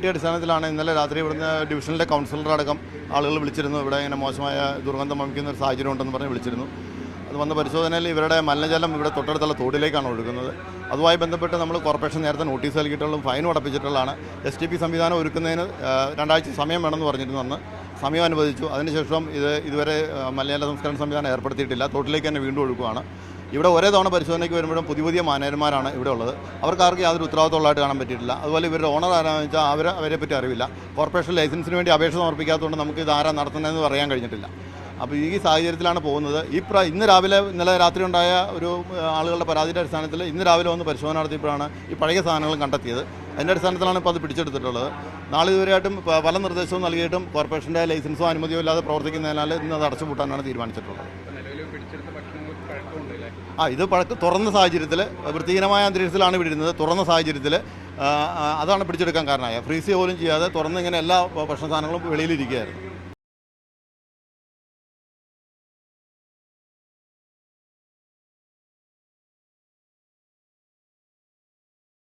കിട്ടിയ അടിസ്ഥാനത്തിലാണ് ഇന്നലെ രാത്രി ഇവിടുന്ന് ഡിവിഷനിലെ കൗൺസിലർ അടക്കം ആളുകൾ വിളിച്ചിരുന്നു. ഇവിടെ ഇങ്ങനെ മോശമായ ദുർഗന്ധം വമിക്കുന്ന ഒരു സാഹചര്യം ഉണ്ടെന്ന് പറഞ്ഞ് വിളിച്ചിരുന്നു. അത് വന്ന പരിശോധനയിൽ ഇവരുടെ മലിനജലം ഇവിടെ തൊട്ടടുത്തുള്ള തോടിലേക്കാണ് ഒഴുകുന്നത്. അതുമായി ബന്ധപ്പെട്ട് നമ്മൾ കോർപ്പറേഷൻ നേരത്തെ നോട്ടീസ് നൽകിയിട്ടുള്ളതും ഫൈനും അടപ്പിച്ചിട്ടുള്ളതാണ്. STP സംവിധാനം ഒരുക്കുന്നതിന് 2 ആഴ്ച സമയം വേണമെന്ന് പറഞ്ഞിരുന്നു. അന്ന് സമയം അനുവദിച്ചു. അതിനുശേഷം ഇതുവരെ മലിനജല സംസ്കരണ സംവിധാനം ഏർപ്പെടുത്തിയിട്ടില്ല. തോട്ടിലേക്ക് തന്നെ വീണ്ടും ഒഴുകുകയാണ്. ഇവിടെ ഒരേ തവണ പരിശോധനയ്ക്ക് വരുമ്പോഴും പുതിയ മാനേജർമാരാണ് ഇവിടെ ഉള്ളത്. അവർക്കാർക്ക് യാതൊരു ഉത്തരവാദിത്തമുള്ളതായിട്ട് കാണാൻ പറ്റിയിട്ടില്ല. അതുപോലെ ഇവരുടെ ഓണർ ആരാണെന്ന് വെച്ചാൽ അവരെ പറ്റി അറിവില്ല. കോർപ്പറേഷൻ ലൈസൻസിന് വേണ്ടി അപേക്ഷ സമർപ്പിക്കാത്തതുകൊണ്ട് നമുക്ക് ഇത് ആരാ നടത്തുന്നതെന്ന് പറയാൻ കഴിഞ്ഞിട്ടില്ല. അപ്പോൾ ഈ സാഹചര്യത്തിലാണ് പോകുന്നത്. ഇന്നലെ രാത്രി ഉണ്ടായ ഒരു ആളുകളുടെ പരാതിയുടെ അടിസ്ഥാനത്തിൽ ഇന്ന് രാവിലെ വന്ന് പരിശോധന നടത്തിയപ്പോഴാണ് ഈ പഴയ സാധനങ്ങൾ കണ്ടെത്തിയത്. അതിൻ്റെ അടിസ്ഥാനത്തിലാണ് ഇപ്പോൾ അത് പിടിച്ചെടുത്തിട്ടുള്ളത്. നാളെ ഇതുവരെയായിട്ടും പല നിർദ്ദേശവും നൽകിയിട്ടും കോർപ്പറേഷൻ്റെ ലൈസൻസോ അനുമതിയോ ഇല്ലാതെ പ്രവർത്തിക്കുന്നതിനാൽ ഇന്ന് അത് അടച്ചുപൂട്ടാനാണ് തീരുമാനിച്ചിട്ടുള്ളത്. ഇത് തുറന്ന സാഹചര്യത്തിൽ വൃത്തിഹീനമായ അന്തരീക്ഷത്തിലാണ് വിടുന്നത്. തുറന്ന സാഹചര്യത്തിൽ അതാണ് പിടിച്ചെടുക്കാൻ കാരണമായ ഫ്രീസ് പോലും ചെയ്യാതെ തുറന്ന് ഇങ്ങനെ എല്ലാ ഭക്ഷണ സാധനങ്ങളും വെളിയിലിരിക്കുകയായിരുന്നു.